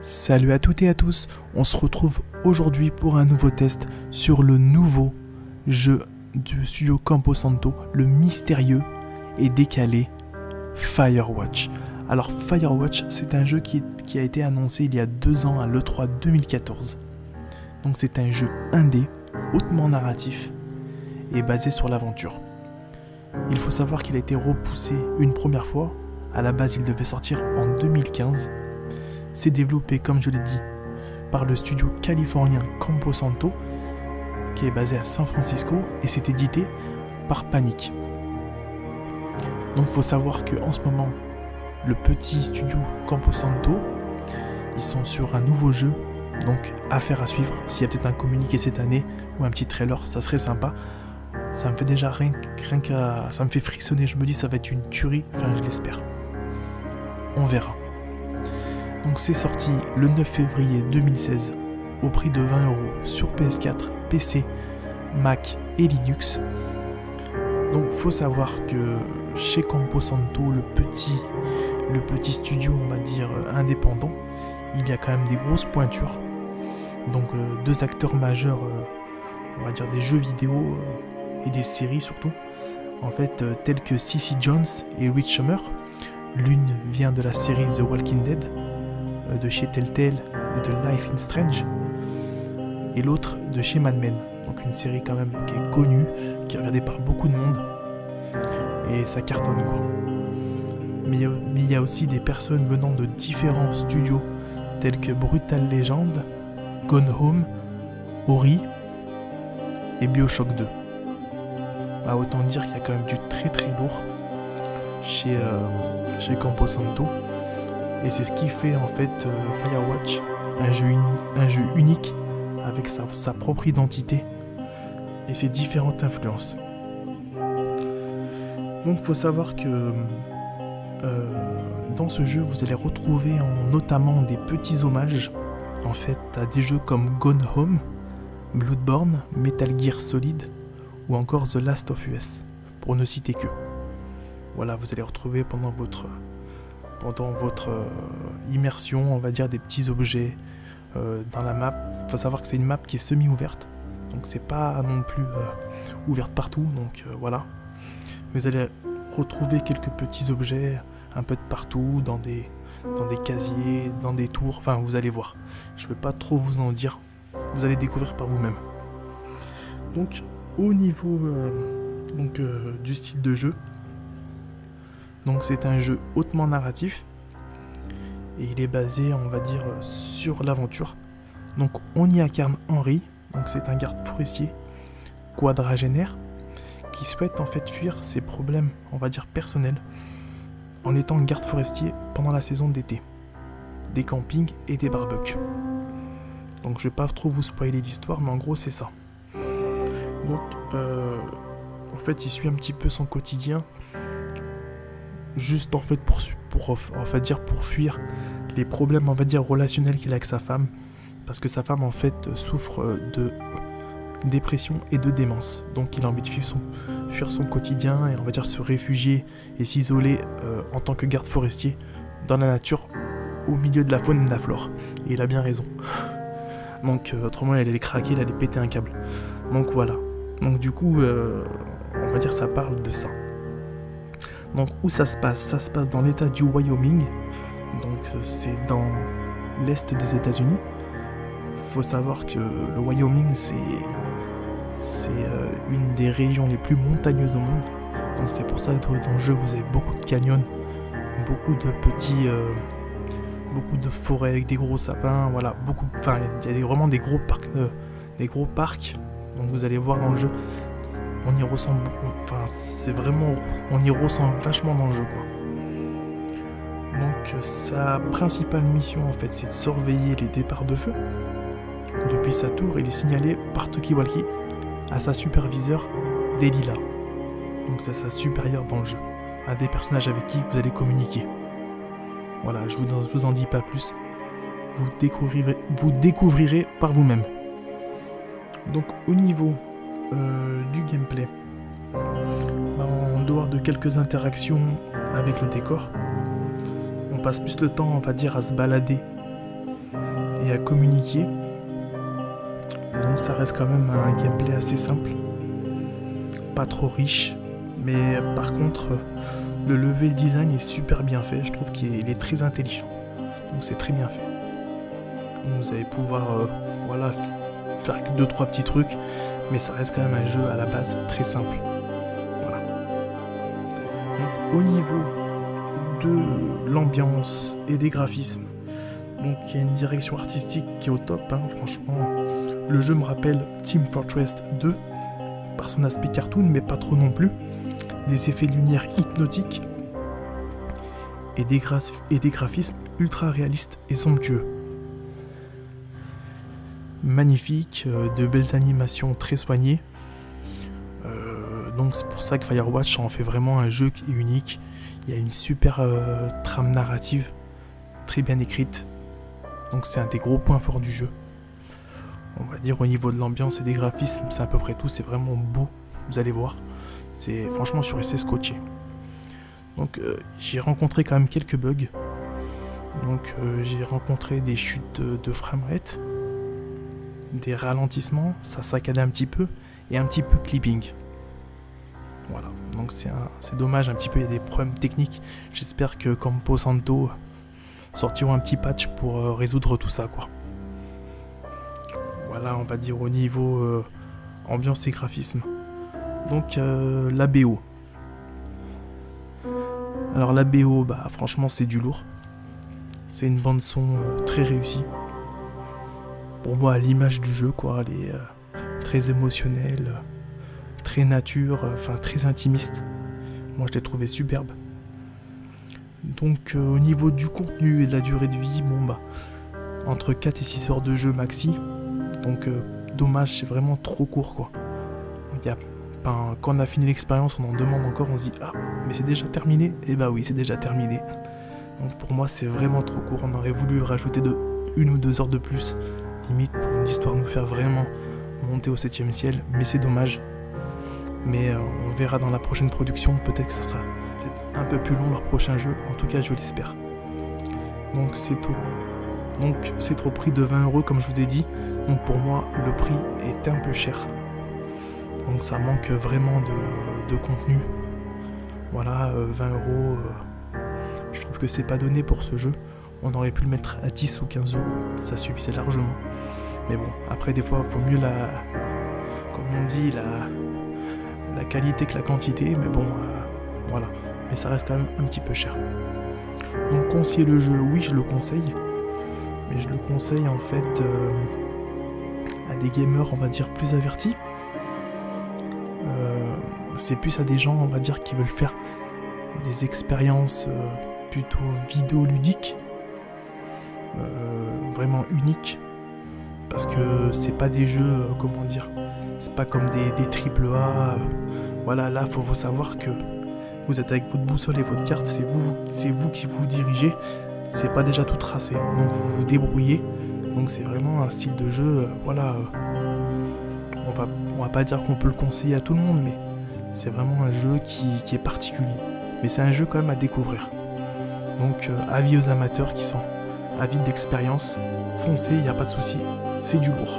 Salut à toutes et à tous, on se retrouve aujourd'hui pour un nouveau test sur le nouveau jeu du studio Camposanto, le mystérieux et décalé Firewatch. Alors Firewatch, c'est un jeu qui a été annoncé il y a 2 ans à l'E3 2014. Donc c'est un jeu indé, hautement narratif et basé sur l'aventure. Il faut savoir qu'il a été repoussé une première fois, à la base il devait sortir en 2015. C'est développé, comme je l'ai dit, par le studio californien Camposanto, qui est basé à San Francisco, et c'est édité par Panic. Donc il faut savoir qu'en ce moment, le petit studio Camposanto, ils sont sur un nouveau jeu, donc affaire à suivre. S'il y a peut-être un communiqué cette année, ou un petit trailer, ça serait sympa. Ça me fait déjà rien qu'à... ça me fait frissonner, je me dis ça va être une tuerie, enfin je l'espère. On verra. Donc c'est sorti le 9 février 2016 au prix de 20€ sur PS4, PC, Mac et Linux. Donc faut savoir que chez Camposanto, le petit studio, on va dire indépendant, il y a quand même des grosses pointures. Donc 2 acteurs majeurs, on va dire des jeux vidéo et des séries surtout, en fait tels que Cissy Jones et Rich Schumer. L'une vient de la série The Walking Dead, de chez Telltale et de Life is Strange, et l'autre de chez Mad Men, donc une série quand même qui est connue, qui est regardée par beaucoup de monde, et ça cartonne quoi. Mais il y a aussi des personnes venant de différents studios, tels que Brutal Legend, Gone Home, Ori et BioShock 2. Bah, autant dire qu'il y a quand même du très très lourd chez Camposanto. Et c'est ce qui fait en fait Firewatch un jeu unique avec sa propre identité et ses différentes influences. Donc il faut savoir que dans ce jeu vous allez retrouver notamment des petits hommages en fait à des jeux comme Gone Home, Bloodborne, Metal Gear Solid ou encore The Last of Us, pour ne citer que. Voilà, vous allez retrouver pendant votre immersion, on va dire, des petits objets dans la map. Il faut savoir que c'est une map qui est semi-ouverte, donc c'est pas non plus ouverte partout, donc voilà. Vous allez retrouver quelques petits objets un peu de partout, dans des casiers, dans des tours, enfin vous allez voir. Je ne vais pas trop vous en dire, vous allez découvrir par vous-même. Donc au niveau du style de jeu, donc c'est un jeu hautement narratif et il est basé, on va dire, sur l'aventure. Donc on y incarne Henry, donc c'est un garde forestier quadragénaire qui souhaite en fait fuir ses problèmes, on va dire personnels, en étant garde forestier pendant la saison d'été, des campings et des barbecues. Donc je vais pas trop vous spoiler l'histoire, mais en gros c'est ça. Donc en fait il suit un petit peu son quotidien, juste en fait pour fuir les problèmes, on va dire, relationnels qu'il a avec sa femme, parce que sa femme en fait souffre de dépression et de démence, donc il a envie de fuir son quotidien et on va dire se réfugier et s'isoler en tant que garde forestier dans la nature, au milieu de la faune et de la flore, et il a bien raison. Donc autrement il allait craquer, il allait péter un câble. Donc voilà, donc du coup on va dire ça parle de ça. Donc où ça se passe? Ça se passe dans l'état du Wyoming, donc c'est dans l'est des États-Unis. Il faut savoir que le Wyoming c'est une des régions les plus montagneuses au monde. Donc c'est pour ça que dans le jeu vous avez beaucoup de canyons, beaucoup de petits, beaucoup de forêts avec des gros sapins, voilà, il y a vraiment des gros parcs. Donc vous allez voir dans le jeu, on y ressent on y ressent vachement dans le jeu quoi. Donc sa principale mission en fait c'est de surveiller les départs de feu. Depuis sa tour, il est signalé par talkie-walkie à sa superviseure Delilah. Donc c'est sa supérieure dans le jeu, un des personnages avec qui vous allez communiquer. Voilà, je vous en dis pas plus. Vous découvrirez par vous-même. Donc au niveau du gameplay, en dehors de quelques interactions avec le décor, on passe plus le temps, on va dire, à se balader et à communiquer. Donc ça reste quand même un gameplay assez simple, pas trop riche, mais par contre le level design est super bien fait, je trouve qu'il est très intelligent, donc c'est très bien fait. Donc vous allez pouvoir faire 2-3 petits trucs, mais ça reste quand même un jeu à la base très simple. Voilà. Donc au niveau de l'ambiance et des graphismes, donc il y a une direction artistique qui est au top, hein, franchement. Le jeu me rappelle Team Fortress 2 par son aspect cartoon, mais pas trop non plus. Des effets de lumière hypnotiques et des graphismes ultra réalistes et somptueux. Magnifique, de belles animations très soignées. Donc c'est pour ça que Firewatch en fait vraiment un jeu qui est unique. Il y a une super trame narrative, très bien écrite. Donc c'est un des gros points forts du jeu. On va dire au niveau de l'ambiance et des graphismes, c'est à peu près tout, c'est vraiment beau, vous allez voir. Franchement, je suis resté scotché. Donc j'ai rencontré quand même quelques bugs. Donc j'ai rencontré des chutes de framerate, des ralentissements, ça saccadait un petit peu, et un petit peu clipping. Voilà, donc c'est dommage un petit peu, il y a des problèmes techniques. J'espère que Campo Santo sortiront un petit patch pour résoudre tout ça, quoi. Voilà, on va dire au niveau ambiance et graphisme. Donc la BO. Alors la BO, franchement c'est du lourd. C'est une bande son très réussie. Pour moi, à l'image du jeu, quoi. Elle est très émotionnelle, très nature, très intimiste. Moi je l'ai trouvé superbe. Donc au niveau du contenu et de la durée de vie, entre 4 et 6 heures de jeu maxi. Donc dommage, c'est vraiment trop court, quoi. Quand on a fini l'expérience, on en demande encore, on se dit ah mais c'est déjà terminé. Et oui, c'est déjà terminé. Donc pour moi c'est vraiment trop court. On aurait voulu rajouter 1 ou 2 heures de plus, limite pour une histoire nous faire vraiment monter au 7e ciel, mais c'est dommage. Mais on verra dans la prochaine production, peut-être que ce sera un peu plus long leur prochain jeu, en tout cas je l'espère. Donc c'est tout. Donc c'est au prix de 20 € comme je vous ai dit. Donc pour moi le prix est un peu cher. Donc ça manque vraiment de contenu. Voilà, 20 €, je trouve que c'est pas donné pour ce jeu. On aurait pu le mettre à 10 ou 15 €, ça suffisait largement. Mais bon, après des fois il faut mieux comme on dit, la qualité que la quantité. Mais bon, voilà. Mais ça reste quand même un petit peu cher. Donc conseiller le jeu, oui je le conseille. Mais je le conseille en fait à des gamers, on va dire, plus avertis. C'est plus à des gens, on va dire, qui veulent faire des expériences plutôt vidéoludiques, vraiment uniques, parce que c'est pas des jeux, comment dire, c'est pas comme des AAA. Voilà, là faut savoir que vous êtes avec votre boussole et votre carte, c'est vous qui vous dirigez, c'est pas déjà tout tracé, donc vous vous débrouillez. Donc c'est vraiment un style de jeu, on va pas dire qu'on peut le conseiller à tout le monde, mais c'est vraiment un jeu qui est particulier. Mais c'est un jeu quand même à découvrir. Donc avis aux amateurs qui sont avides d'expérience, foncez, il n'y a pas de souci, c'est du lourd.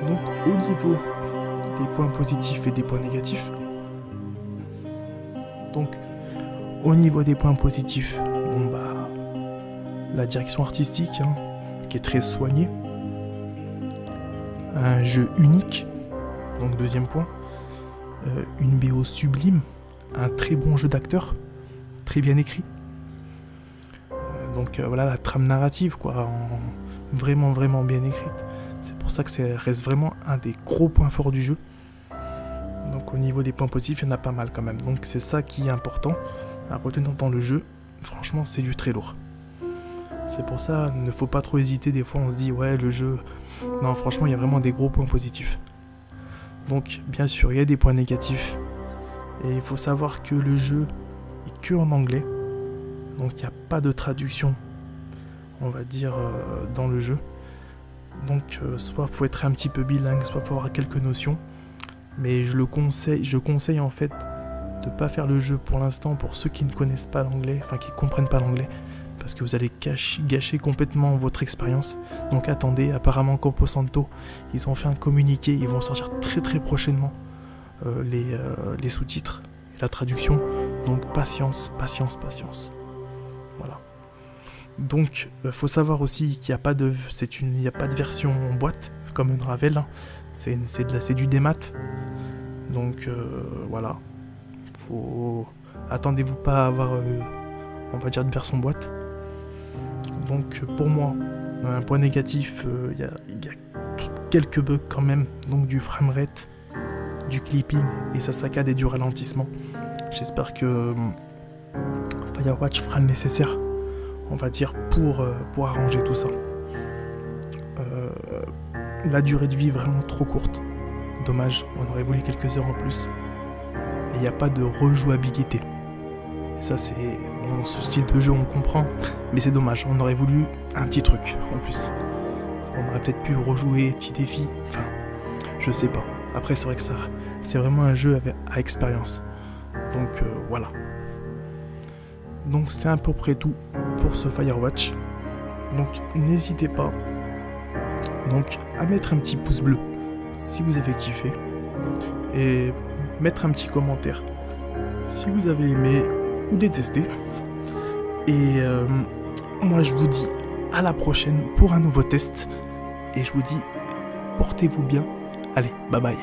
Donc au niveau des points positifs et des points négatifs, donc au niveau des points positifs, la direction artistique, qui est très soignée, un jeu unique, donc deuxième point, une BO sublime, un très bon jeu d'acteur, très bien écrit. Donc voilà, la trame narrative, quoi, vraiment bien écrite. C'est pour ça que ça reste vraiment un des gros points forts du jeu. Donc au niveau des points positifs, il y en a pas mal quand même. Donc c'est ça qui est important à retenir dans le jeu. Franchement, c'est du très lourd. C'est pour ça, il ne faut pas trop hésiter. Des fois, on se dit, ouais, le jeu... Non, franchement, il y a vraiment des gros points positifs. Donc, bien sûr, il y a des points négatifs. Et il faut savoir que le jeu est que en anglais. Donc, il n'y a pas de traduction, on va dire, dans le jeu. Donc soit faut être un petit peu bilingue, soit faut avoir quelques notions. Mais je conseille en fait de pas faire le jeu pour l'instant pour ceux qui ne connaissent pas l'anglais, enfin qui comprennent pas l'anglais, parce que vous allez gâcher complètement votre expérience. Donc attendez, apparemment Campo Santo, ils ont fait un communiqué, ils vont sortir très très prochainement les sous-titres et la traduction. Donc patience. Voilà. Donc faut savoir aussi qu'il n'y a pas de version en boîte comme une Ravel, hein. C'est du démat. Donc voilà. Attendez-vous pas à avoir on va dire de version boîte. Donc pour moi, un point négatif, il y a quelques bugs quand même, donc du framerate, du clipping et ça saccade et du ralentissement. J'espère que Firewatch fera le nécessaire, on va dire, pour arranger tout ça. La durée de vie est vraiment trop courte. Dommage, on aurait voulu quelques heures en plus. Et il n'y a pas de rejouabilité. Et ça, c'est... Bon, dans ce style de jeu, on comprend. Mais c'est dommage, on aurait voulu un petit truc en plus. On aurait peut-être pu rejouer, petit défi. Enfin, je sais pas. Après, c'est vrai que ça, c'est vraiment un jeu à expérience. Donc, voilà. Donc, c'est à peu près tout pour ce Firewatch. Donc, n'hésitez pas donc à mettre un petit pouce bleu si vous avez kiffé. Et mettre un petit commentaire si vous avez aimé ou détesté. Et moi je vous dis à la prochaine pour un nouveau test. Et je vous dis portez-vous bien. Allez, bye bye.